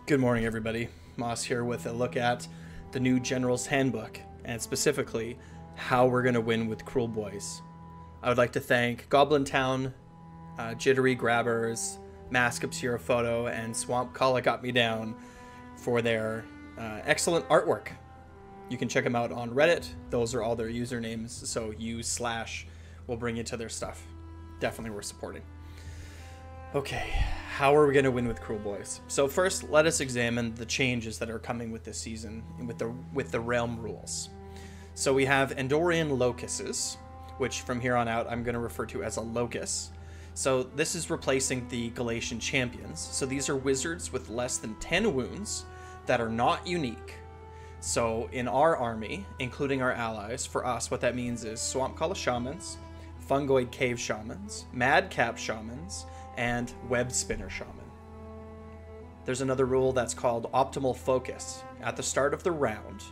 Good morning, everybody. Moss here with a look at the new General's Handbook, and specifically how we're going to win with Kruleboyz. I would like to thank Goblin Town, Jittery Grabbers, Mask Obscura Photo, and Swamp Kala Got Me Down for their excellent artwork. You can check them out on Reddit. Those are all their usernames, so use/ will bring you to their stuff. Definitely worth supporting. Okay, how are we going to win with Kruleboyz? So first, let us examine the changes that are coming with this season with the realm rules. So we have Endorian locuses, which from here on out I'm going to refer to as a locus. So this is replacing the Galatian champions. So these are wizards with less than 10 wounds that are not unique. So in our army, including our allies, for us, what that means is Swamp Kala Shamans, Fungoid Cave Shamans, Madcap Shamans, and Web Spinner Shaman. There's another rule that's called Optimal Focus. At the start of the round,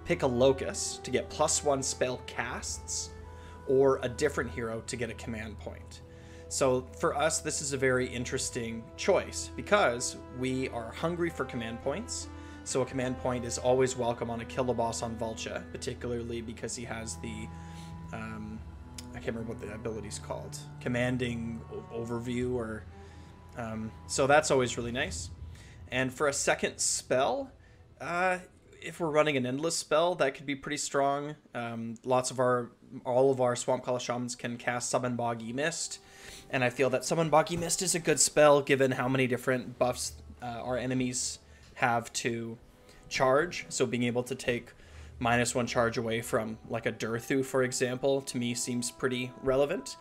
pick a locus to get +1 spell casts, or a different hero to get a command point. So for us, this is a very interesting choice because we are hungry for command points. So a command point is always welcome on a kill a boss on Vulture, particularly because he has the I can't remember what the ability's called. Commanding overview, or so that's always really nice. And for a second spell, if we're running an endless spell, that could be pretty strong. All of our Swamp Kala Shamans can cast Summon Boggy Mist, and I feel that Summon Boggy Mist is a good spell given how many different buffs our enemies have to charge. So being able to take -1 charge away from like a Durthu, for example, to me seems pretty relevant.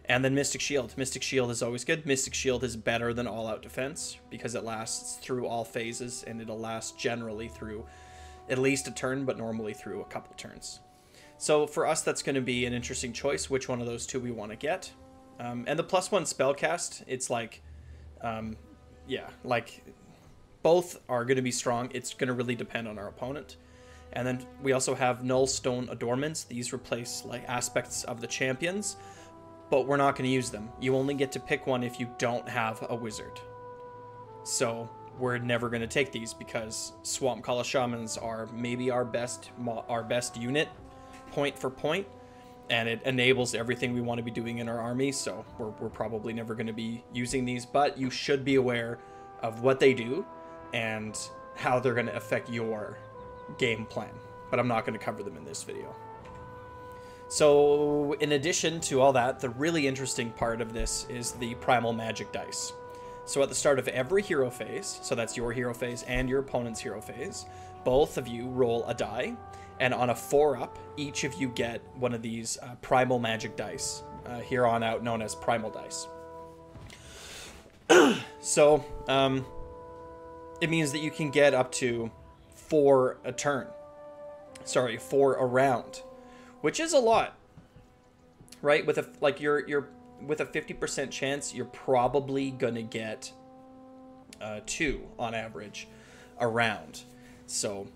And then Mystic Shield. Mystic Shield is always good. Mystic Shield is better than All Out Defense because it lasts through all phases, and it'll last generally through at least a turn, but normally through a couple turns. So for us, that's going to be an interesting choice, which one of those two we want to get. And the +1 spellcast, it's like, yeah, like both are going to be strong. It's going to really depend on our opponent. And then we also have Null Stone Adornments. These replace like aspects of the champions, but we're not going to use them. You only get to pick one if you don't have a wizard. So we're never going to take these because Swamp Kala Shamans are maybe our best unit, point for point, and it enables everything we want to be doing in our army. So we're probably never going to be using these, but you should be aware of what they do and how they're going to affect your game plan, but I'm not going to cover them in this video. So in addition to all that, the really interesting part of this is the Primal magic dice. So at the start of every hero phase, so that's your hero phase and your opponent's hero phase, both of you roll a die, and on a 4-up, each of you get one of these Primal magic dice, here on out known as Primal dice. So it means that you can get up to 4 a turn. Sorry, 4 a round, which is a lot, right? With you're with a 50% chance, you're probably gonna get 2 on average a round. So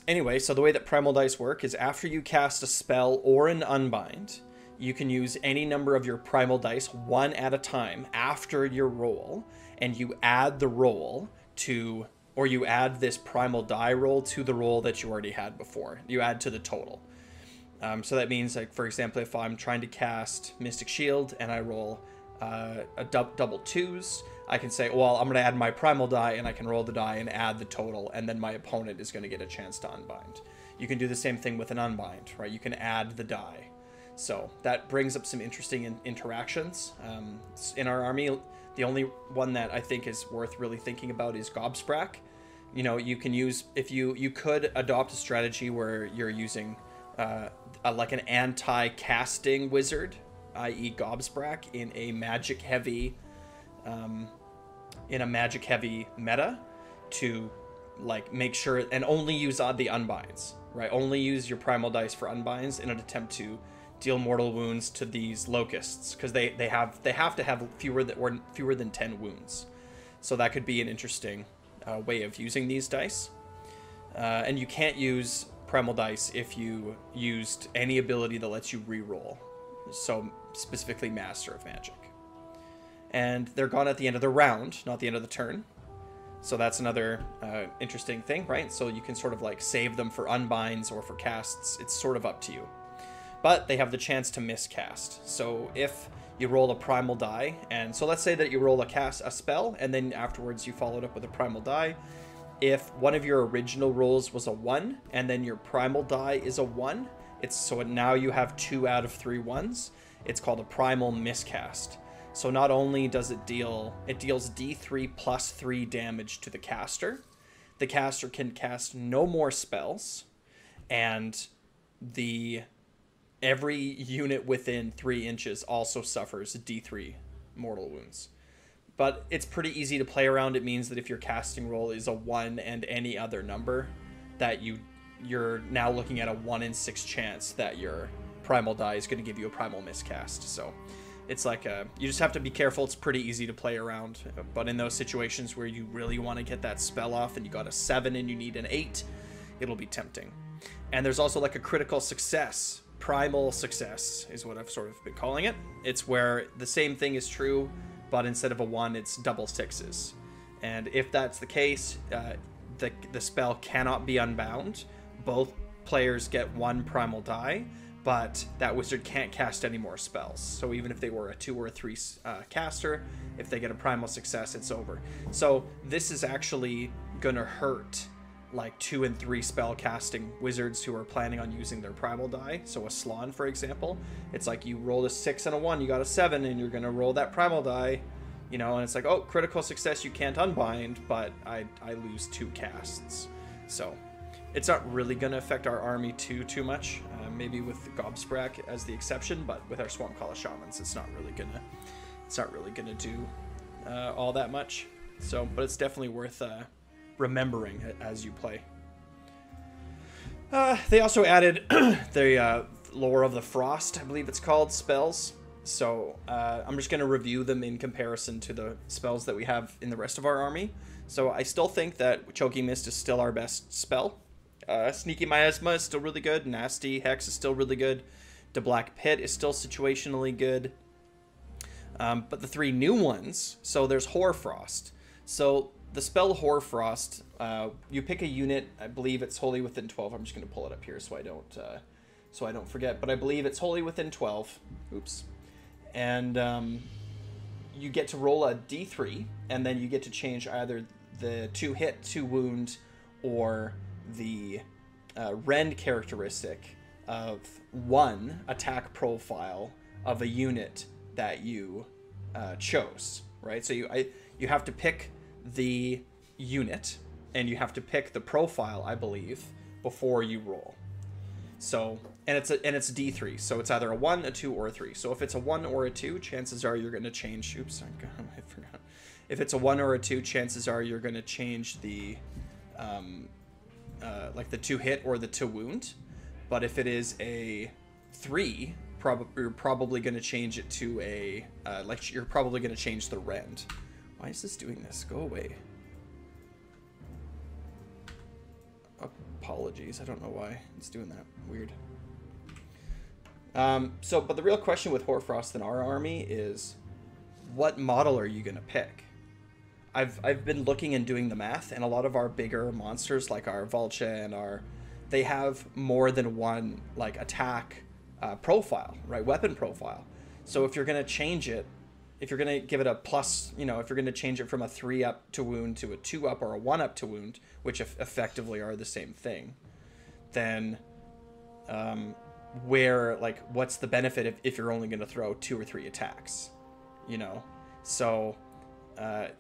anyway, so the way that Primal dice work is after you cast a spell or an unbind, you can use any number of your Primal dice 1 at a time after your roll, and you add the roll to, or you add this Primal die roll to the roll that you already had before. You add to the total. So that means, like, for example, if I'm trying to cast Mystic Shield and I roll a double 2s, I can say, well, I'm going to add my Primal die, and I can roll the die and add the total, and then my opponent is going to get a chance to unbind. You can do the same thing with an unbind, right? You can add the die. So that brings up some interesting interactions. In our army, the only one that I think is worth really thinking about is Gobsprak. You know, you can use, if you could adopt a strategy where you're using like an anti-casting wizard, i.e. Gobsprak, in a magic-heavy meta to like make sure, and only use the unbinds, right? Only use your Primal dice for unbinds in an attempt to deal mortal wounds to these locusts, because they have to have fewer than 10 wounds. So that could be an interesting way of using these dice. And you can't use Primal dice if you used any ability that lets you reroll. So specifically Master of Magic. And they're gone at the end of the round, not the end of the turn. So that's another interesting thing, right? So you can sort of like save them for unbinds or for casts. It's sort of up to you. But they have the chance to miscast. So if you roll a primal die, and so let's say that you roll a spell, and then afterwards you followed up with a primal die. If one of your original rolls was a 1, and then your primal die is a 1, so now you have 2 out of 3 ones. It's called a primal miscast. So not only does it deals D3 plus 3 damage to the caster can cast no more spells, and every unit within 3 inches also suffers D3 mortal wounds. But it's pretty easy to play around. It means that if your casting roll is a 1 and any other number, that you're now looking at a 1 in 6 chance that your primal die is going to give you a primal miscast. So it's like you just have to be careful. It's pretty easy to play around. But in those situations where you really want to get that spell off and you got a 7 and you need an 8, it'll be tempting. And there's also like a critical success. Primal success is what I've sort of been calling it. It's where the same thing is true, but instead of a 1, it's double 6s. And if that's the case, the spell cannot be unbound. Both players get 1 primal die, but that wizard can't cast any more spells. So even if they were a 2 or a 3 caster, if they get a primal success, it's over. So this is actually gonna hurt like 2 and 3 spell casting wizards who are planning on using their primal die. So a Slan, for example, it's like you rolled a 6 and a 1, you got a 7, and you're gonna roll that primal die, you know, and it's like, oh, critical success, you can't unbind, but I lose 2 casts. So it's not really gonna affect our army too much. Maybe with Gobsprak as the exception, but with our Swampcalla Shamans, it's not really gonna do all that much. So, but it's definitely worth remembering as you play. They also added the Lore of the Frost, I believe it's called, spells. So I'm just going to review them in comparison to the spells that we have in the rest of our army. So I still think that Choking Mist is still our best spell. Sneaky Miasma is still really good. Nasty Hex is still really good. The Black Pit is still situationally good. But the 3 new ones, so there's Hoarfrost. So the spell Hoarfrost, you pick a unit. I believe it's wholly within 12. I'm just going to pull it up here so I don't forget. But I believe it's wholly within 12. Oops. And you get to roll a D3, and then you get to change either the 2 hit, 2 wound, or the rend characteristic of 1 attack profile of a unit that you chose. Right. So you have to pick the unit, and you have to pick the profile, I believe, before you roll. So, and it's D3, so it's either a 1, a 2, or a 3. So if it's a 1 or a 2, chances are you're going to change. Oops, I forgot. If it's a 1 or a 2, chances are you're going to change the like the 2 hit or the 2 wound. But if it is a 3, you're probably going to change it to a like you're probably going to change the rend. Why is this doing this? Go away. Apologies. I don't know why it's doing that. Weird. But the real question with Hoarfrost in our army is, what model are you going to pick? I've been looking and doing the math, and a lot of our bigger monsters, like our Vulcha and they have more than 1 like attack profile, right? Weapon profile. So if you're going to change it, if you're going to give it a plus, you know, if you're going to change it from a 3 up to wound to a 2 up or a 1 up to wound, which effectively are the same thing, then what's the benefit if you're only going to throw 2 or 3 attacks, you know? So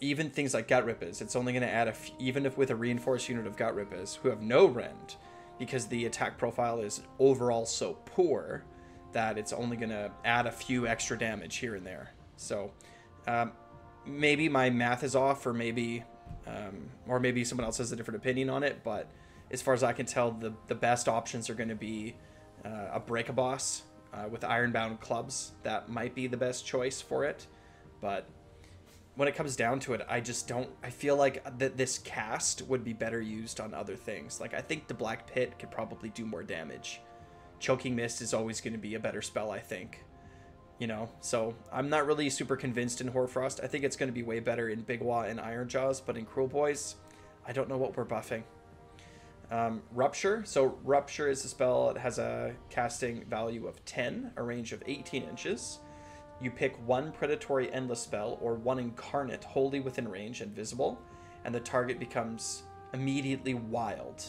even things like Gut Rippers, it's only going to add even if with a reinforced unit of Gut Rippers who have no rend, because the attack profile is overall so poor that it's only going to add a few extra damage here and there. So maybe my math is off, or maybe someone else has a different opinion on it, but as far as I can tell, the best options are going to be a Break-a-Boss with Ironbound clubs. That might be the best choice for it, but when it comes down to it, I feel like this cast would be better used on other things. Like, I think the Black Pit could probably do more damage. Choking Mist is always going to be a better spell, I think. You know, so I'm not really super convinced in Hoarfrost. I think it's going to be way better in Big Wa and Ironjaws, but in Kruleboyz, I don't know what we're buffing. Rupture. So Rupture is a spell that has a casting value of 10, a range of 18 inches. You pick one Predatory Endless spell or one Incarnate wholly within range and visible, and the target becomes immediately wild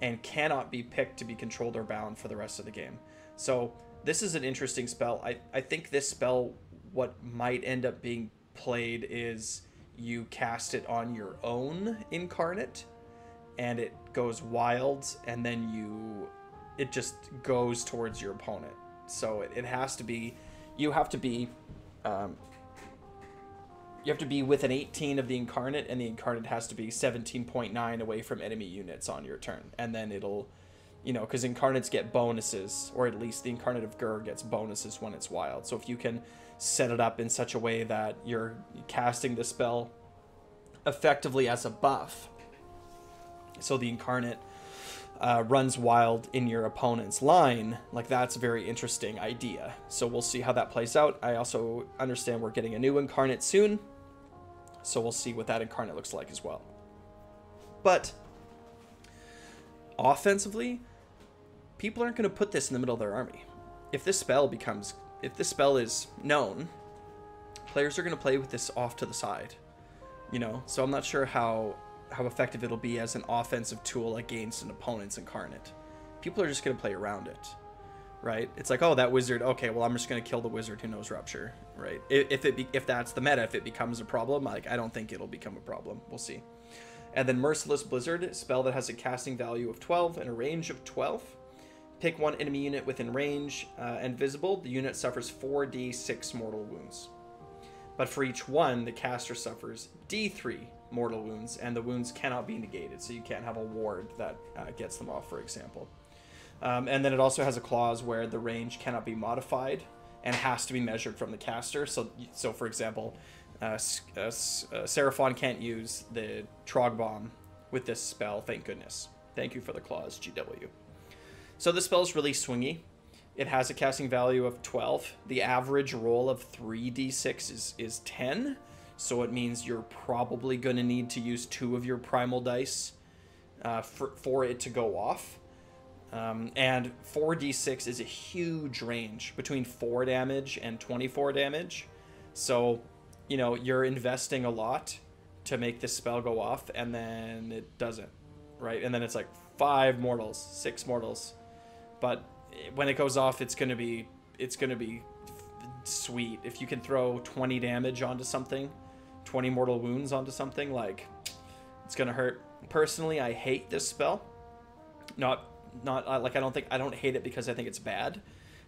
and cannot be picked to be controlled or bound for the rest of the game. So this is an interesting spell. I think this spell, what might end up being played is you cast it on your own Incarnate, and it goes wild, and then it just goes towards your opponent. So it has to be, you have to be within 18 of the Incarnate, and the Incarnate has to be 17.9 away from enemy units on your turn, and then it'll, you know, because Incarnates get bonuses, or at least the Incarnate of Gur gets bonuses when it's wild. So if you can set it up in such a way that you're casting the spell effectively as a buff, so the Incarnate runs wild in your opponent's line, like, that's a very interesting idea. So we'll see how that plays out. I also understand we're getting a new Incarnate soon, so we'll see what that Incarnate looks like as well. But offensively, people aren't going to put this in the middle of their army. If this spell is known, players are going to play with this off to the side, you know. So I'm not sure how effective it'll be as an offensive tool against an opponent's Incarnate. People are just going to play around it, right? It's like, oh, that wizard, okay, well, I'm just going to kill the wizard who knows Rupture, right? If that's the meta, if it becomes a problem, like, I don't think it'll become a problem. We'll see. And then Merciless Blizzard, a spell that has a casting value of 12 and a range of 12. Pick one enemy unit within range and visible. The unit suffers 4d6 mortal wounds. But for each one, the caster suffers d3 mortal wounds, and the wounds cannot be negated, so you can't have a ward that gets them off, for example. And then it also has a clause where the range cannot be modified and has to be measured from the caster. So for example, Seraphon can't use the Trog Bomb with this spell, thank goodness. Thank you for the clause, GW. So this spell is really swingy. It has a casting value of 12. The average roll of 3d6 is 10. So it means you're probably going to need to use 2 of your primal dice for it to go off. And 4d6 is a huge range, between 4 damage and 24 damage. So, you know, you're investing a lot to make this spell go off, and then it doesn't, right? And then it's like 5 mortals, 6 mortals. But when it goes off, it's gonna be sweet. If you can throw 20 damage onto something, 20 mortal wounds onto something, like, it's gonna hurt. Personally, I hate this spell. Not like, I don't hate it because I think it's bad.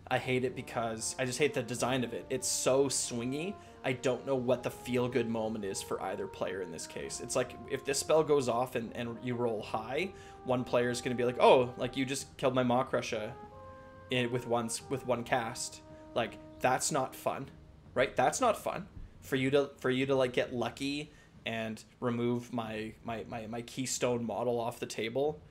I hate it because I just hate the design of it. It's so swingy. I don't know what the feel-good moment is for either player in this case. It's like, if this spell goes off and you roll high, one player is going to be like, oh, like, you just killed my Maw Crusher with one cast. Like, that's not fun, right? That's not fun. For you to like get lucky and remove my keystone model off the table,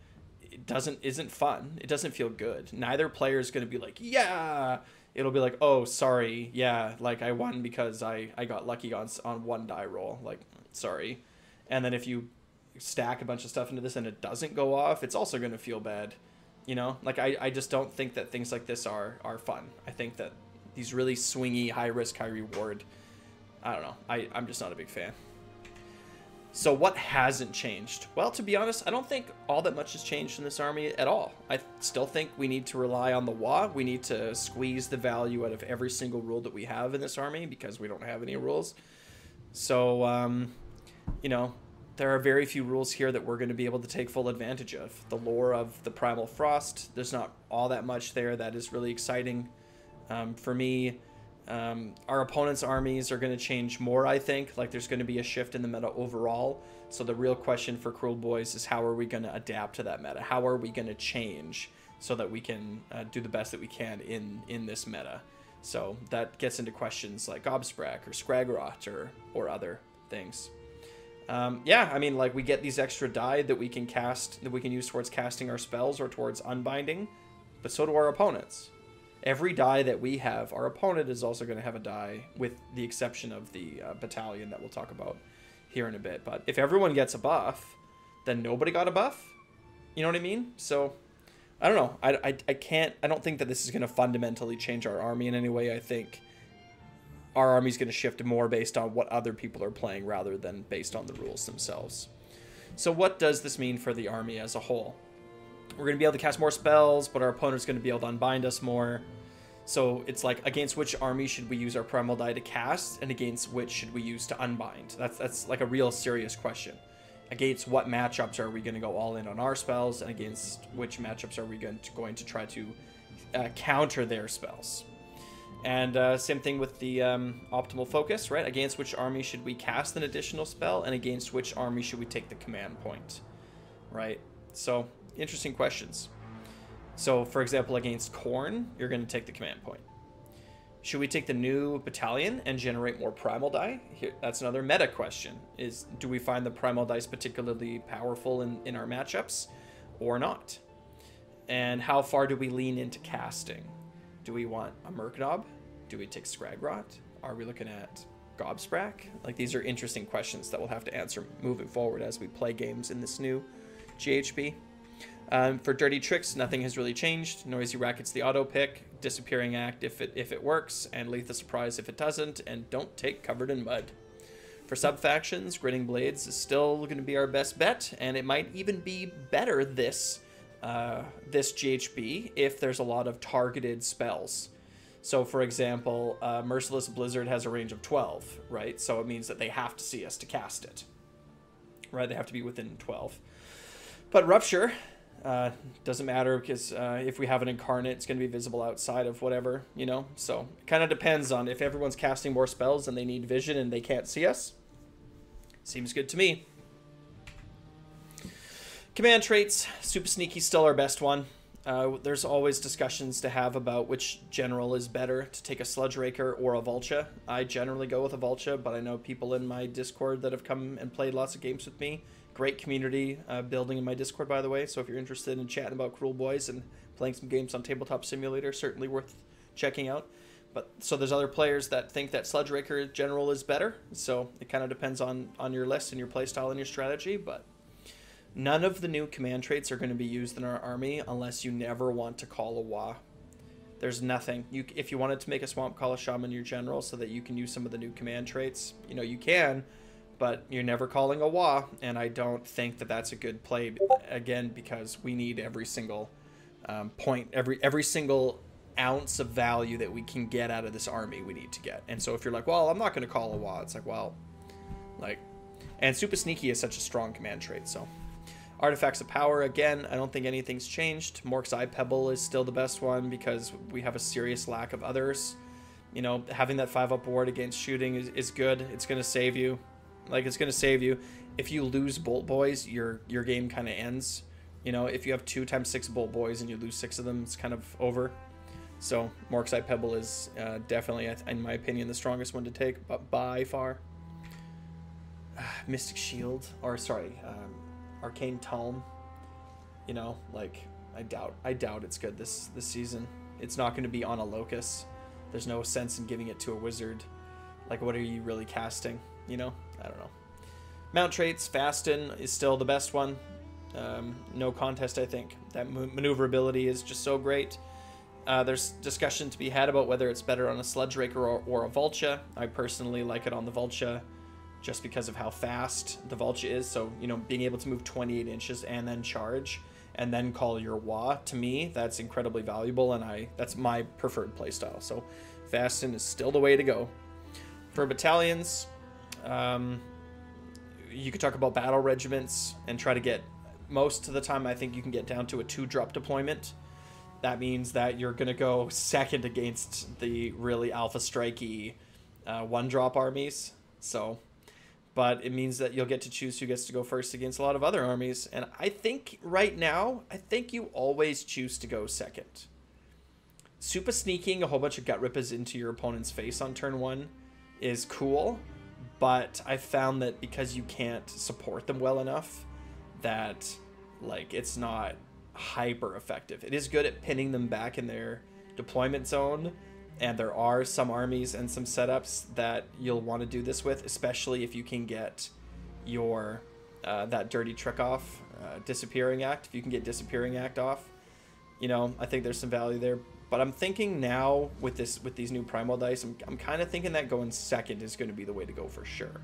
isn't fun. It doesn't feel good. Neither player is going to be like, yeah. It'll be like, oh, sorry, yeah, like, I won because I got lucky on one die roll, like, sorry. And then if you stack a bunch of stuff into this and it doesn't go off, it's also going to feel bad, you know? Like, I just don't think that things like this are fun. I think that these really swingy, high risk, high reward, I don't know. I'm just not a big fan. So what hasn't changed? Well, to be honest, I don't think all that much has changed in this army at all. I still think we need to rely on the Wa. We need to squeeze the value out of every single rule that we have in this army because we don't have any rules. So, you know, there are very few rules here that we're going to be able to take full advantage of. The lore of the Primal Frost, there's not all that much there that is really exciting for me. Our opponent's armies are going to change more, I think. Like, there's going to be a shift in the meta overall. So the real question for Kruleboyz is, how are we going to adapt to that meta? How are we going to change so that we can do the best that we can in this meta? So that gets into questions like Gobsprak or Scragrot or other things. Yeah, I mean, like, we get these extra die that we can cast, that we can use towards casting our spells or towards unbinding, but so do our opponents. Every die that we have, our opponent is also going to have a die, with the exception of the battalion that we'll talk about here in a bit. But if everyone gets a buff, then nobody got a buff. You know what I mean? So I don't know. I don't think that this is going to fundamentally change our army in any way. I think our army is going to shift more based on what other people are playing rather than based on the rules themselves. So what does this mean for the army as a whole? We're going to be able to cast more spells, but our opponent's going to be able to unbind us more. So it's like, against which army should we use our primal die to cast, and against which should we use to unbind? That's like a real serious question. Against what matchups are we going to go all in on our spells, and against which matchups are we going to try to counter their spells? And same thing with the optimal focus, right? Against which army should we cast an additional spell, and against which army should we take the command point, right? So interesting questions. So for example, against Khorne, you're going to take the command point. Should we take the new battalion and generate more primal die? Here, that's another meta question, is do we find the primal dice particularly powerful in our matchups or not? And how far do we lean into casting? Do we want a Merknob? Do we take Skragrott? Are we looking at Gobsprak? Like, these are interesting questions that we'll have to answer moving forward as we play games in this new GHB. For Dirty Tricks, nothing has really changed. Noisy Racket's the auto pick, Disappearing Act if it works, and Lethal Surprise if it doesn't, and don't take Covered in Mud. For sub-factions, Grinning Blades is still going to be our best bet, and it might even be better this GHB if there's a lot of targeted spells. So for example, Merciless Blizzard has a range of 12, right? So it means that they have to see us to cast it, right? They have to be within 12. But Rupture doesn't matter, because if we have an Incarnate, it's going to be visible outside of whatever, you know? So it kind of depends on if everyone's casting more spells and they need vision and they can't see us. Seems good to me. Command traits, Super Sneaky's still our best one. There's always discussions to have about which general is better, to take a Sludge Raker or a Vulture. I generally go with a Vulture, but I know people in my Discord that have come and played lots of games with me. Great community building in my Discord, by the way, so if you're interested in chatting about Kruleboyz and playing some games on Tabletop Simulator, certainly worth checking out. But so there's other players that think that Sludge Raker general is better, so it kind of depends on your list and your playstyle and your strategy, but none of the new command traits are going to be used in our army unless you never want to call a Wa. There's nothing. If you wanted to make a Swamp Call a Shaman your general so that you can use some of the new command traits, you know, you can, but you're never calling a Wa, and I don't think that that's a good play, again, because we need every single point, every single ounce of value that we can get out of this army we need to get. And so if you're like, well, I'm not going to call a Wa, it's like, well, like, and Super Sneaky is such a strong command trait, so. Artifacts of Power, again, I don't think anything's changed. Mork's Eye Pebble is still the best one because we have a serious lack of others. You know, having that 5-up ward against shooting is good. It's going to save you. Like, it's going to save you. If you lose Bolt Boys, your game kind of ends. You know, if you have 2 times 6 Bolt Boys and you lose 6 of them, it's kind of over. So, Mork's Eye Pebble is definitely, in my opinion, the strongest one to take, but by far. Mystic Shield, or sorry, Arcane Tome, you know, like, I doubt it's good this season. It's not going to be on a Locust. There's no sense in giving it to a wizard. Like, what are you really casting, you know? I don't know. Mount traits, Fasten is still the best one. No contest, I think. That maneuverability is just so great. There's discussion to be had about whether it's better on a Sludge Raker or a Vulture. I personally like it on the Vulture, just because of how fast the Vulture is. So, you know, being able to move 28 inches and then charge and then call your Wa, to me, that's incredibly valuable, and that's my preferred playstyle. So Fasten is still the way to go. For battalions, you could talk about battle regiments and try to get, most of the time I think you can get down to a 2-drop deployment. That means that you're going to go second against the really alpha strikey 1-drop armies. So, but it means that you'll get to choose who gets to go first against a lot of other armies. And I think right now, I think you always choose to go second. Super sneaking a whole bunch of gut rippers into your opponent's face on turn 1 is cool, but I found that because you can't support them well enough, that, like, it's not hyper effective. It is good at pinning them back in their deployment zone, and there are some armies and some setups that you'll want to do this with, especially if you can get your that dirty trick off, Disappearing Act. If you can get Disappearing Act off, you know, I think there's some value there. But I'm thinking now with these new Primal dice, I'm kind of thinking that going second is going to be the way to go for sure.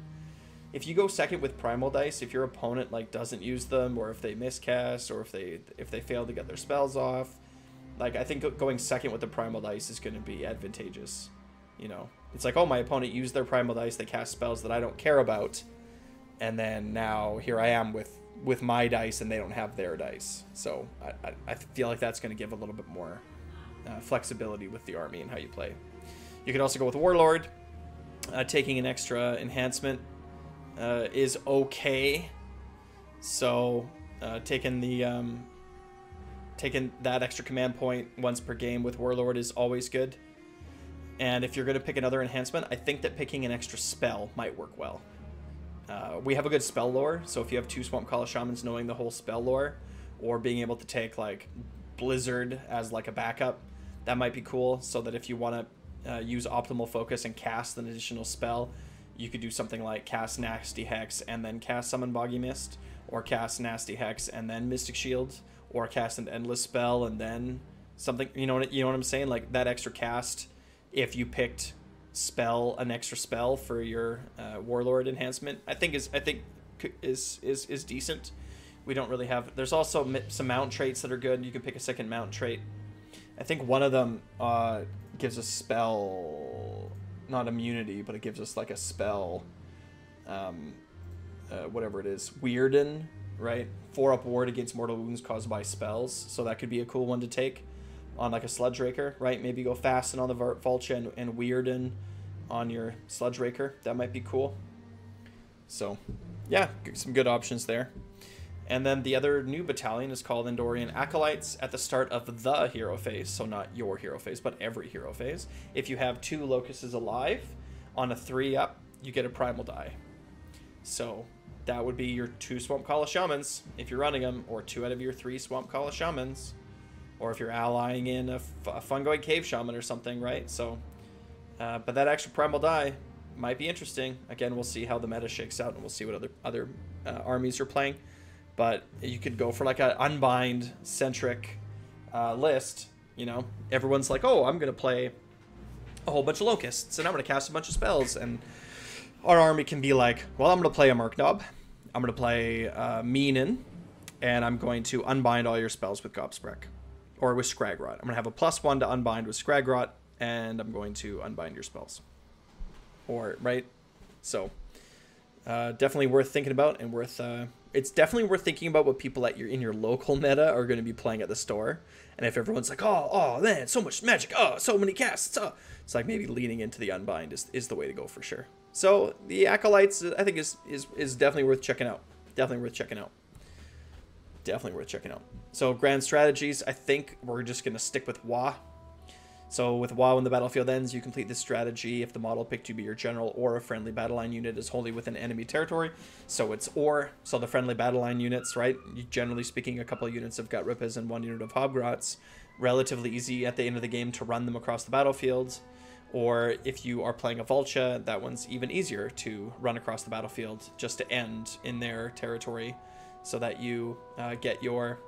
If you go second with Primal dice, if your opponent like doesn't use them, or if they miscast, or if they fail to get their spells off, like I think going second with the Primal dice is going to be advantageous. You know, it's like, oh, my opponent used their Primal dice, they cast spells that I don't care about, and then now here I am with my dice and they don't have their dice. So I feel like that's going to give a little bit more flexibility with the army and how you play. You can also go with Warlord. Taking an extra enhancement is okay. So taking that extra command point once per game with Warlord is always good. And if you're going to pick another enhancement, I think that picking an extra spell might work well. We have a good spell lore, so if you have 2 Swamp Call Shamans knowing the whole spell lore, or being able to take like Blizzard as like a backup, that might be cool. So that if you want to use Optimal Focus and cast an additional spell, you could do something like cast Nasty Hex and then cast Summon Boggy Mist, or cast Nasty Hex and then Mystic Shield, or cast an Endless Spell and then something. You know what I'm saying? Like that extra cast, if you picked an extra spell for your Warlord enhancement, I think is decent. We don't really have. There's also some mount traits that are good. You can pick a second mount trait. I think one of them gives a spell, not immunity, but it gives us like a spell, whatever it is, Weirden, right? 4-up ward against mortal wounds caused by spells. So that could be a cool one to take on like a Sludge Raker, right? Maybe go Fasten on the Vulture and Weirden on your Sludge Raker. That might be cool. So yeah, some good options there. And then the other new battalion is called Endorian Acolytes at the start of the hero phase. So not your hero phase, but every hero phase. If you have 2 Locusts alive on a 3-up, you get a Primal die. So that would be your 2 Swamp Call Shamans if you're running them, or 2 out of your 3 Swamp Call Shamans. Or if you're allying in a Fungoid Cave Shaman or something, right? So, but that extra Primal die might be interesting. Again, we'll see how the meta shakes out, and we'll see what other armies are playing. But you could go for like an Unbind-centric list, you know? Everyone's like, oh, I'm going to play a whole bunch of Locusts, and I'm going to cast a bunch of spells. And our army can be like, well, I'm going to play a Murknob, I'm going to play Meenan, and I'm going to unbind all your spells with Gobsprek. Or with Scragrot. I'm going to have a +1 to unbind with Scragrot, and I'm going to unbind your spells. Or, right? So, definitely worth thinking about, and it's definitely worth thinking about what people in your local meta are going to be playing at the store. And if everyone's like, oh man, so much magic, oh, so many casts, it's like maybe leaning into the unbind is the way to go for sure. So, the Acolytes, I think, is definitely worth checking out. Definitely worth checking out. Definitely worth checking out. So grand strategies, I think we're just going to stick with Wa. So with Wa, when the battlefield ends, you complete this strategy if the model picked to be your general or a friendly battle line unit is wholly within enemy territory. So it's or. So the friendly battle line units, right? Generally speaking, a couple of units of Gut Rippas and 1 unit of Hobgrots. Relatively easy at the end of the game to run them across the battlefield. Or if you are playing a Vulture, that one's even easier to run across the battlefield just to end in their territory, so that you get your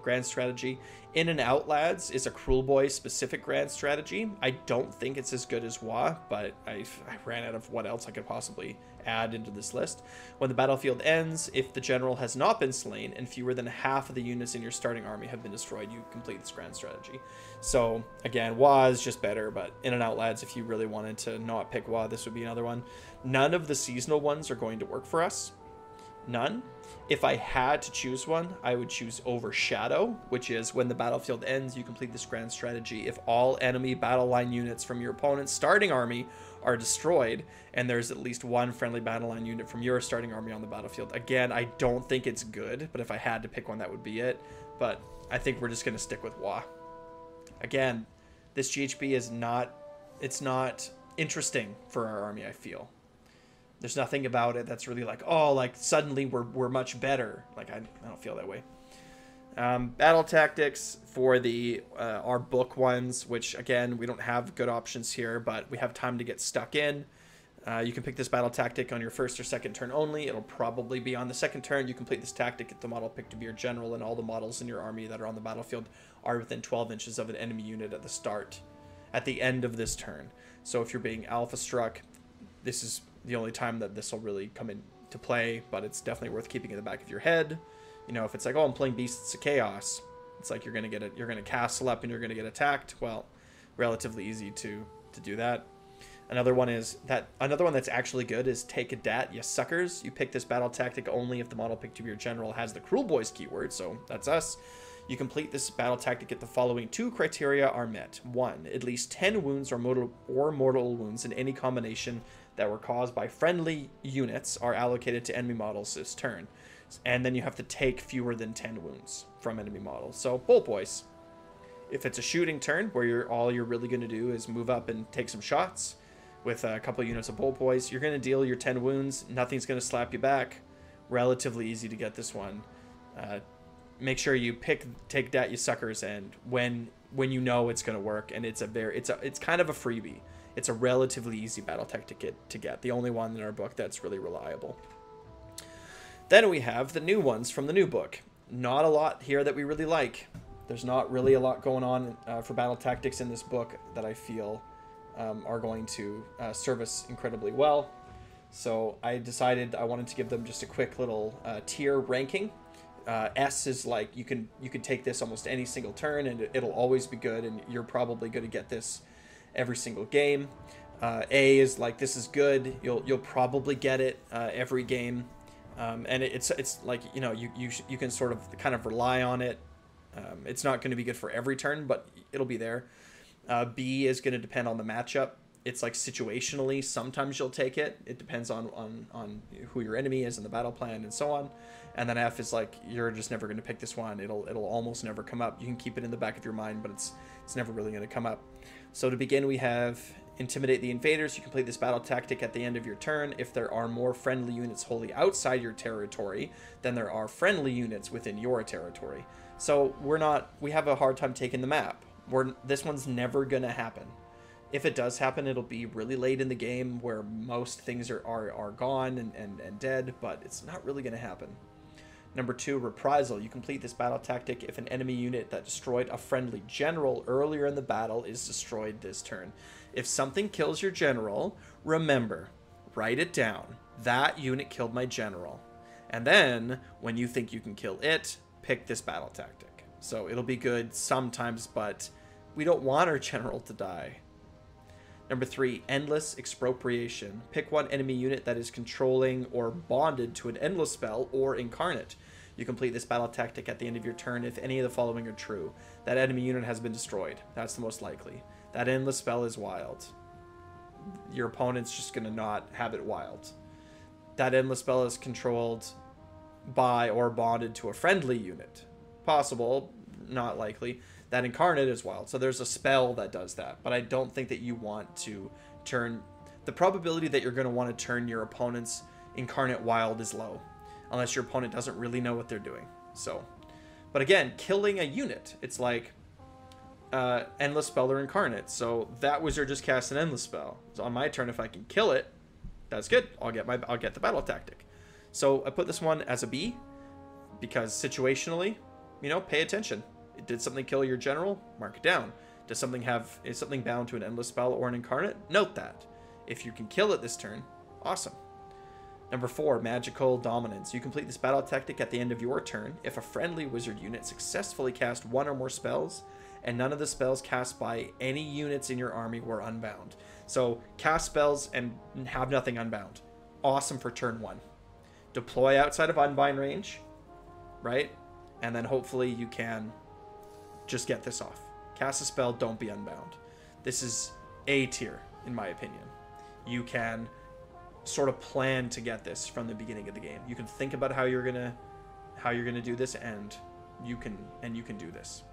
grand strategy. In and Out, lads, is a Kruleboyz specific grand strategy. I don't think it's as good as Wa, but I ran out of what else I could possibly add into this list. When the battlefield ends, if the general has not been slain and fewer than half of the units in your starting army have been destroyed, you complete this grand strategy. So again, Wa is just better, but In and Out, lads, if you really wanted to not pick Wa, this would be another one. None of the seasonal ones are going to work for us. None. If I had to choose one, I would choose Overshadow, which is when the battlefield ends, you complete this grand strategy if all enemy battle line units from your opponent's starting army are destroyed, and there's at least 1 friendly battle line unit from your starting army on the battlefield. Again, I don't think it's good, but if I had to pick one, that would be it. But I think we're just going to stick with Wa. Again, this GHB is not interesting for our army, I feel. There's nothing about it that's really like, oh, like suddenly we're much better. Like I don't feel that way. Battle tactics for the our book ones, which again we don't have good options here, but we have time to get stuck in. You can pick this battle tactic on your first or second turn only. It'll probably be on the second turn. You complete this tactic, get the model picked to be your general, and all the models in your army that are on the battlefield are within 12 inches of an enemy unit at the start, at the end of this turn. So if you're being alpha struck, this is the only time that this will really come into play, but it's definitely worth keeping in the back of your head. You know, if it's like, oh, I'm playing Beasts of Chaos, it's like you're gonna get it, you're gonna castle up and you're gonna get attacked. Well, relatively easy to do that. Another one that's actually good is Take a Dat, you suckers. You pick this battle tactic only if the model picked to be your general has the Kruleboyz keyword, so that's us. You complete this battle tactic if the following 2 criteria are met. 1, at least 10 wounds or mortal wounds in any combination that were caused by friendly units are allocated to enemy models this turn. And then you have to take fewer than 10 wounds from enemy models. So, Bolt Boys. If it's a shooting turn where all you're really going to do is move up and take some shots with a couple of units of Bolt Boys, you're going to deal your 10 wounds. Nothing's going to slap you back. Relatively easy to get this one. Make sure you take Dat, you suckers, and when you know it's going to work, and it's kind of a freebie. It's a relatively easy battle tactic to get. The only one in our book that's really reliable. Then we have the new ones from the new book. Not a lot here that we really like. There's not really a lot going on for battle tactics in this book that I feel are going to serve us incredibly well. So I decided I wanted to give them just a quick little tier ranking. S is like you can take this almost any single turn and it'll always be good, and you're probably going to get this every single game. A is like this is good. You'll probably get it every game, and it's like, you know, you can sort of kind of rely on it. It's not going to be good for every turn, but it'll be there. B is going to depend on the matchup. It's like situationally, sometimes you'll take it. It depends on who your enemy is and the battle plan and so on. And then F is like, you're just never going to pick this one. It'll almost never come up. You can keep it in the back of your mind, but it's never really going to come up. So to begin, we have Intimidate the Invaders. You complete this battle tactic at the end of your turn if there are more friendly units wholly outside your territory than there are friendly units within your territory. So we have a hard time taking the map. This one's never going to happen. If it does happen, it'll be really late in the game where most things are gone and dead, but it's not really going to happen. Number 2, Reprisal. You complete this battle tactic if an enemy unit that destroyed a friendly general earlier in the battle is destroyed this turn. If something kills your general, remember, write it down. That unit killed my general. And then, when you think you can kill it, pick this battle tactic. So it'll be good sometimes, but we don't want our general to die. Number 3, Endless Expropriation. Pick one enemy unit that is controlling or bonded to an endless spell or incarnate. You complete this battle tactic at the end of your turn if any of the following are true. That enemy unit has been destroyed. That's the most likely. That endless spell is wild. Your opponent's just going to not have it wild. That endless spell is controlled by or bonded to a friendly unit. Possible, not likely. That incarnate is wild. So there's a spell that does that, but I don't think that you want to turn... The probability that you're going to want to turn your opponent's incarnate wild is low, unless your opponent doesn't really know what they're doing. So, but again, killing a unit, it's like endless spell or incarnate. So that wizard just cast an endless spell. So on my turn, if I can kill it, that's good. I'll get the battle tactic. So I put this one as a B because situationally, you know, pay attention. Did something kill your general? Mark it down. Is something bound to an endless spell or an incarnate? Note that. If you can kill it this turn, awesome. Number 4, Magical Dominance. You complete this battle tactic at the end of your turn if a friendly wizard unit successfully cast one or more spells and none of the spells cast by any units in your army were unbound. So cast spells and have nothing unbound. Awesome for turn 1. Deploy outside of unbind range, right? And then hopefully you can just get this off. Cast a spell, don't be unbound. This is A tier, in my opinion. You can sort of plan to get this from the beginning of the game. You can think about how you're gonna do this, and you can do this.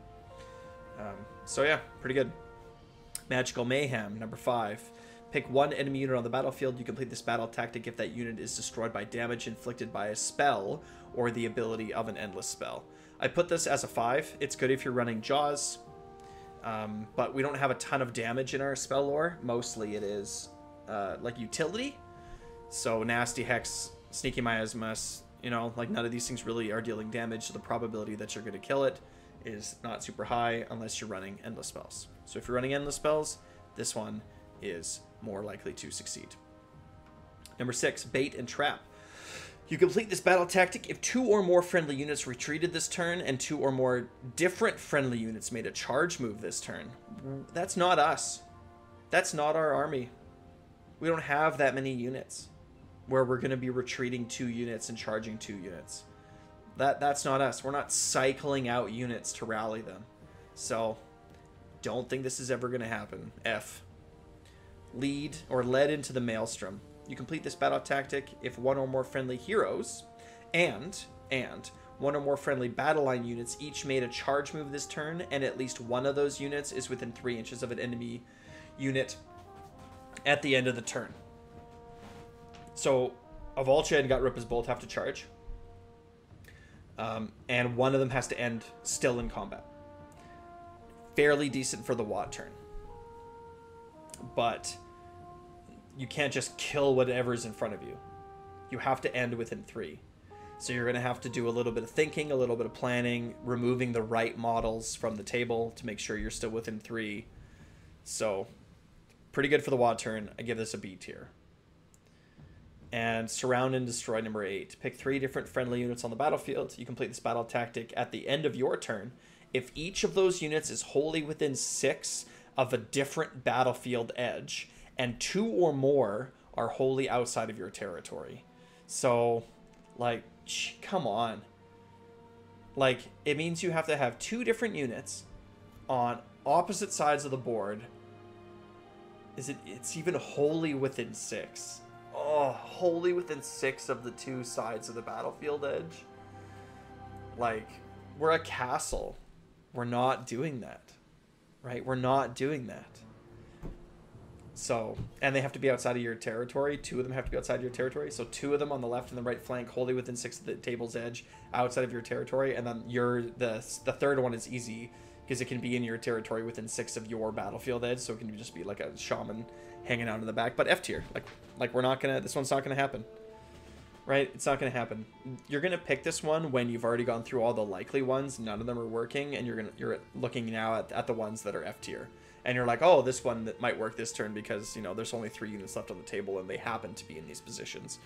So yeah, pretty good. Magical Mayhem, number 5. Pick one enemy unit on the battlefield. You complete this battle tactic if that unit is destroyed by damage inflicted by a spell or the ability of an endless spell. I put this as a 5. It's good if you're running Jaws, but we don't have a ton of damage in our spell lore. Mostly it is like utility. So Nasty Hex, Sneaky Miasma, you know, like none of these things really are dealing damage, so the probability that you're going to kill it is not super high unless you're running endless spells. So if you're running endless spells, this one is more likely to succeed. Number 6, Bait and Trap. You complete this battle tactic if 2 or more friendly units retreated this turn and 2 or more different friendly units made a charge move this turn. That's not us. That's not our army. We don't have that many units where we're going to be retreating 2 units and charging 2 units. That's not us. We're not cycling out units to rally them. So, don't think this is ever going to happen. F. Lead or led into the Maelstrom. You complete this battle tactic if 1 or more friendly heroes and 1 or more friendly battle line units each made a charge move this turn, and at least one of those units is within 3 inches of an enemy unit at the end of the turn. So, Avalcha and Gutrippers both have to charge. And one of them has to end still in combat. Fairly decent for the Watt turn. But you can't just kill whatever's in front of you. You have to end within 3. So you're going to have to do a little bit of thinking, a little bit of planning, removing the right models from the table to make sure you're still within 3. So, pretty good for the Watt turn. I give this a B tier. And Surround and Destroy, number 8. Pick 3 different friendly units on the battlefield. You complete this battle tactic at the end of your turn if each of those units is wholly within 6 of a different battlefield edge, and 2 or more are wholly outside of your territory. So, like, come on. Like, it means you have to have 2 different units on opposite sides of the board. It's even wholly within 6. Oh, wholly within 6 of the 2 sides of the battlefield edge. Like, we're a castle. We're not doing that. Right? We're not doing that. So, and they have to be outside of your territory. 2 of them have to be outside of your territory. So 2 of them on the left and the right flank, wholly within 6 of the table's edge, outside of your territory. And then the third one is easy because it can be in your territory within 6 of your battlefield edge. So it can just be like a shaman hanging out in the back. But F tier, like we're not gonna. This one's not gonna happen. Right? It's not gonna happen. You're gonna pick this one when you've already gone through all the likely ones. None of them are working, and you're looking now at the ones that are F tier. And you're like, oh, this one that might work this turn because, you know, there's only 3 units left on the table and they happen to be in these positions.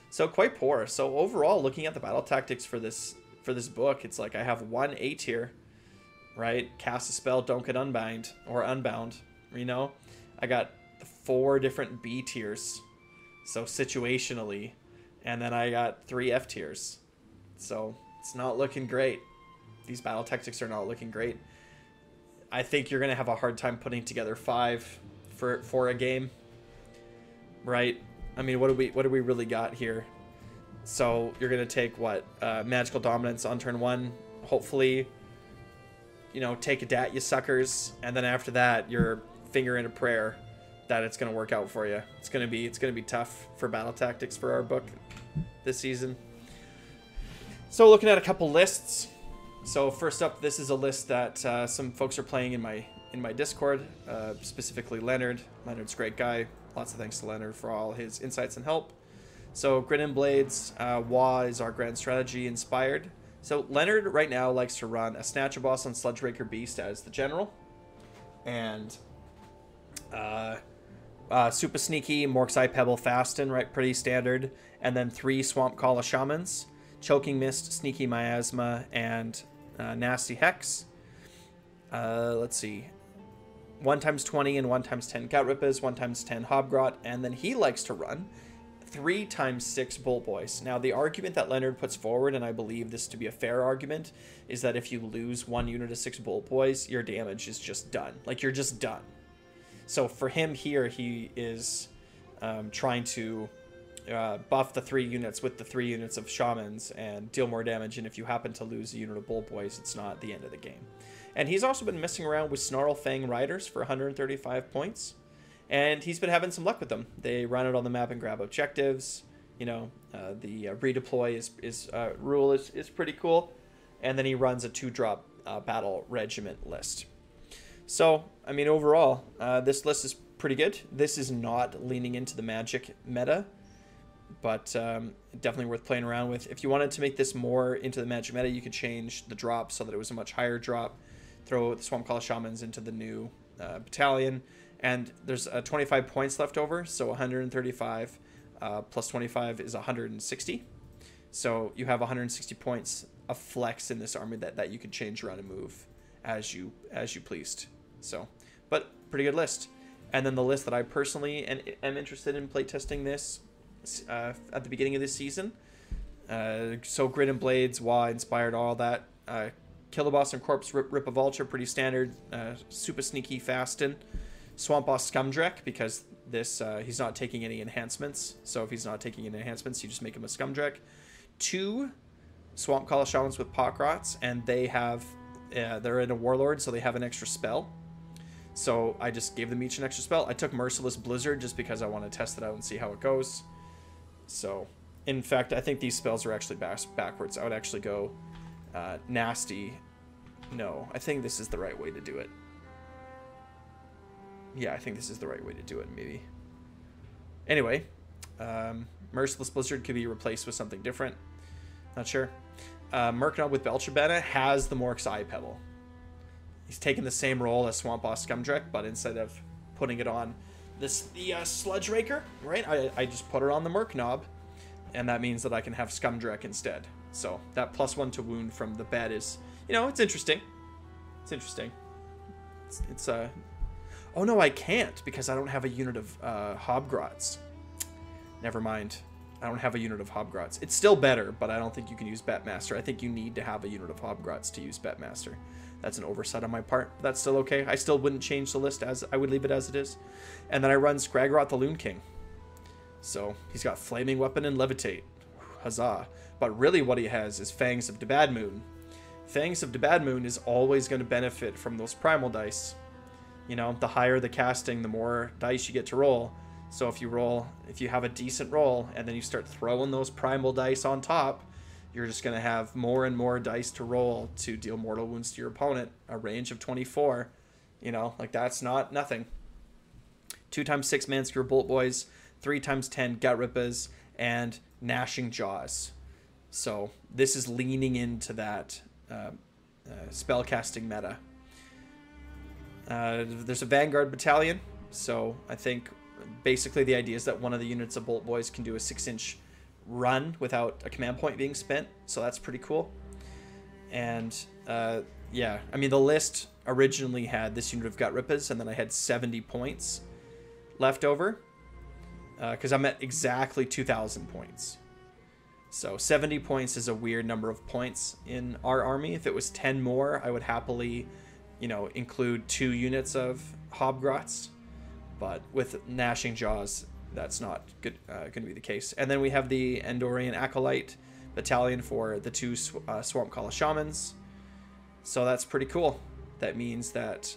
So quite poor. So overall, looking at the battle tactics for this book, it's like I have 1 A tier, right? Cast a spell, don't get unbound or unbound, you know? I got 4 different B tiers, so situationally, and then I got 3 F tiers. So it's not looking great. These battle tactics are not looking great. I think you're going to have a hard time putting together 5 for a game, right? I mean, what do we really got here? So you're going to take what? Magical Dominance on turn 1. Hopefully, you know, take a dat, you suckers. And then after that, you're finger in a prayer that it's going to work out for you. It's going to be tough for battle tactics for our book this season. So looking at a couple lists. So first up, this is a list that some folks are playing in my Discord, specifically Leonard. Leonard's a great guy. Lots of thanks to Leonard for all his insights and help. So Grit and Blades, Wah is our grand strategy inspired. So Leonard right now likes to run a Snatcher Boss on Sludgebreaker Beast as the general. And Super Sneaky, Mork's Eye Pebble Fasten, right? Pretty standard. And then 3 Swamp Call Shamans, Choking Mist, Sneaky Miasma, and Nasty Hex. Let's see. 1x20 and 1x10 Gutrippers, 1x10 Hobgrot, and then he likes to run 3x6 Bullboys. Now, the argument that Leonard puts forward, and I believe this to be a fair argument, is that if you lose 1 unit of 6 Bullboys, your damage is just done. Like, you're just done. So for him here, he is trying to buff the 3 units with the 3 units of Shamans and deal more damage, and if you happen to lose a unit of Bullboys, it's not the end of the game. And he's also been messing around with Snarlfang Riders for 135 points, and he's been having some luck with them. They run it on the map and grab objectives. You know, the redeploy rule is pretty cool, and then he runs a 2-drop battle regiment list. So, I mean, overall, this list is pretty good. This is not leaning into the magic meta, but definitely worth playing around with. If you wanted to make this more into the magic meta, you could change the drop so that it was a much higher drop. Throw the Swamp Call Shamans into the new battalion, and there's 25 points left over, so 135 plus 25 is 160. So you have 160 points of flex in this army that you could change around and move as you pleased. So, but pretty good list. And then the list that I personally am interested in playtesting this at the beginning of this season. So Grid and Blades, Wa inspired, all that. Kill the Boss and Corpse, Rip a Vulture, pretty standard. Super sneaky Fasten. Swamp Boss Scumdrek, because this he's not taking any enhancements. So if he's not taking any enhancements, you just make him a Scumdrek. 2 Swamp Call Shamans with Pockrots, and they have they're in a Warlord, so they have an extra spell. So I just gave them each an extra spell. I took Merciless Blizzard just because I want to test it out and see how it goes. So, in fact, I think these spells are actually backwards. I would actually go Nasty. No, I think this is the right way to do it. Yeah, I think this is the right way to do it, maybe. Anyway, Merciless Blizzard could be replaced with something different. Not sure. Murknob with Belchabana has the Mork's Eye Pebble. He's taking the same role as Swamp Boss Scumdrek, but instead of putting it on the Sludge Raker, right, I just put it on the Murknob, and that means that I can have Scumdrek instead. So that +1 to wound from the bed is, you know, it's interesting. It's interesting. It's oh no, I can't, because I don't have a unit of Hobgrots. Never mind. I don't have a unit of Hobgrots. It's still better, but I don't think you can use Betmaster. I think you need to have a unit of Hobgrots to use Betmaster. That's an oversight on my part. That's still okay. I still wouldn't change the list, as I would leave it as it is. And then I run Scragrot the Loon King. So he's got Flaming Weapon and Levitate. Huzzah. But really what he has is Fangs of Debadmoon. Fangs of Debadmoon is always going to benefit from those primal dice. You know, the higher the casting, the more dice you get to roll. So if you have a decent roll and then you start throwing those primal dice on top, you're just going to have more and more dice to roll to deal mortal wounds to your opponent. A range of 24, you know, like that's not nothing. 2x6 Manskewer Bolt Boys, 3x10 Gut Rippas, and Gnashing Jaws. So this is leaning into that spellcasting meta. There's a Vanguard Battalion, so I think basically the idea is that one of the units of Bolt Boys can do a 6-inch run without a command point being spent, so that's pretty cool. And yeah, I mean, the list originally had this unit of Gut Rippas, and then I had 70 points left over because I'm at exactly 2,000 points. So 70 points is a weird number of points in our army. If it was 10 more, I would happily, you know, include 2 units of Hobgrots. But with Gnashing Jaws, that's not going to be the case. And then we have the Endorian Acolyte Battalion for the 2 Swamp Call Shamans. So that's pretty cool. That means that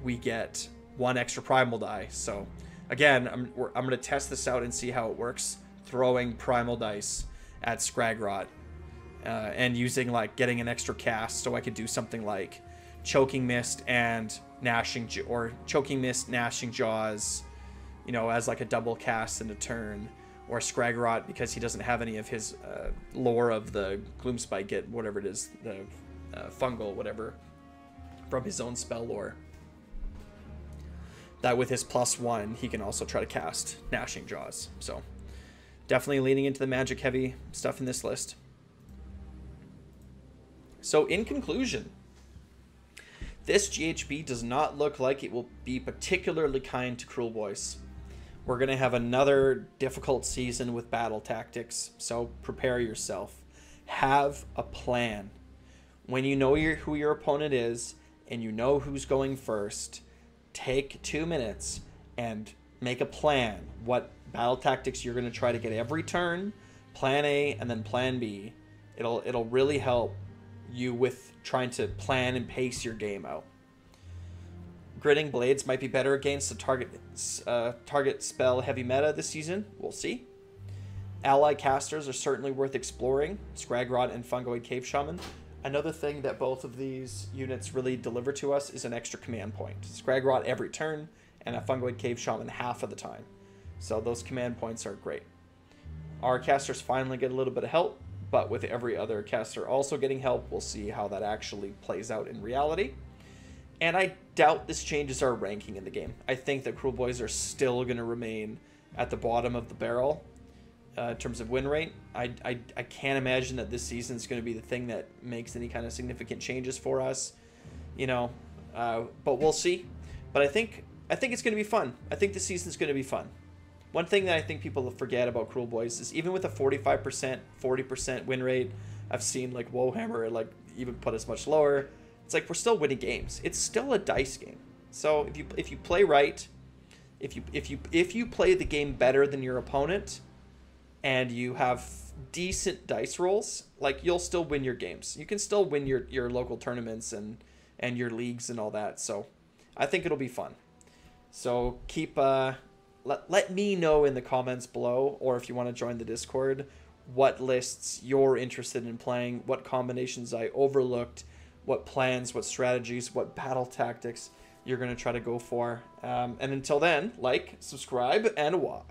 we get 1 extra Primal die. So again, I'm going to test this out and see how it works, throwing Primal dice at Scragrot and using, like, getting an extra cast, so I could do something like Choking Mist and Gnashing, or Choking Mist, Gnashing Jaws, you know, as like a double cast in a turn, or Scragrot, because he doesn't have any of his lore of the Gloomspite, get whatever it is, the fungal whatever from his own spell lore, that with his +1 he can also try to cast Gnashing Jaws. So definitely leaning into the magic heavy stuff in this list. So in conclusion, this GHB does not look like it will be particularly kind to Kruleboyz. We're going to have another difficult season with battle tactics, so prepare yourself. Have a plan. When you know who your opponent is and you know who's going first, take 2 minutes and make a plan. What battle tactics you're going to try to get every turn, plan A and then plan B. It'll really help you with trying to plan and pace your game out. Gritting Blades might be better against the target spell heavy meta this season. We'll see. Ally casters are certainly worth exploring. Scragrot and Fungoid Cave Shaman. Another thing that both of these units really deliver to us is an extra command point. Scragrot every turn, and a Fungoid Cave Shaman half of the time. So those command points are great. Our casters finally get a little bit of help, but with every other caster also getting help, we'll see how that actually plays out in reality. And I doubt this changes our ranking in the game. I think that Kruleboyz are still going to remain at the bottom of the barrel in terms of win rate. I can't imagine that this season is going to be the thing that makes any kind of significant changes for us, you know. But we'll see. But I think it's going to be fun. I think this season is going to be fun. One thing that I think people forget about Kruleboyz is even with a 45%, 40% win rate, I've seen like Wohammer like even put us much lower. It's like we're still winning games. It's still a dice game. So if you play right, if you play the game better than your opponent, and you have decent dice rolls, like you'll still win your games. You can still win your local tournaments and your leagues and all that. So I think it'll be fun. So keep let me know in the comments below, or if you want to join the Discord, what lists you're interested in playing, what combinations I overlooked, what plans, what strategies, what battle tactics you're going to try to go for. And until then, like, subscribe, and watch.